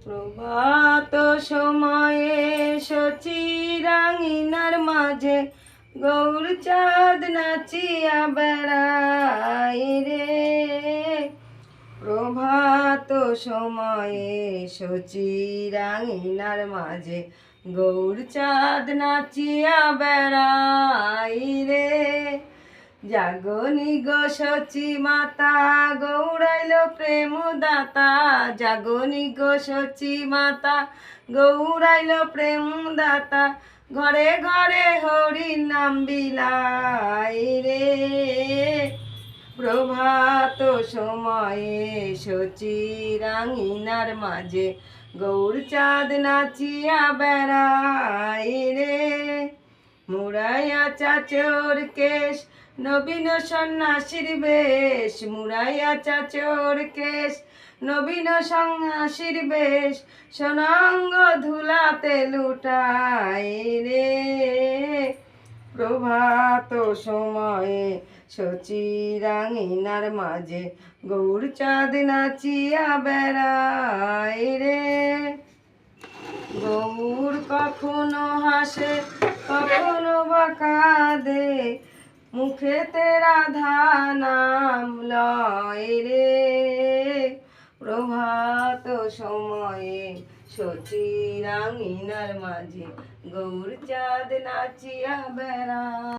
প্রভাত সময়ে শচীরাঙিনার মাঝে গৌর চাঁদ নাচিয়া বেড়ায় রে। প্রভাত সময়ে শচীরাঙিনার মাঝে গৌর চাঁদ নাচিয়া বেড়ায় রে। জাগনি গো শচী মাতা গৌরাইল প্রেম দাতা, জাগনি গো শচী মাতা গৌরাইল প্রেম দাতা, ঘরে ঘরে হরির নাম বিলায় রে। প্রভাত সময়ে শচীরাঙিনার মাঝে গৌর চাঁদ নাচিয়া বেড়ায় রে। মুড়াইয়া চাচর কেশ নবীন সন্ন্যাসীর বেশ, মুড়াইয়া চাচর কেশ নবীন সন্ন্যাসীর বেশ, সোনাঙ্গ ধুলাতে লুটায় রে। প্রভাত সময়ে শচীরাঙিনার মাঝে গৌর চাঁদ নাচিয়া বেড়ায় রে। গৌর কখনো হাসে কখনো বা কাঁদে, মুখেতে রাধা নাম লয় রে। প্রভাত সময়ে শচীরাঙিনার মাঝে গৌর চাঁদ নাচিয়া বেড়ায়।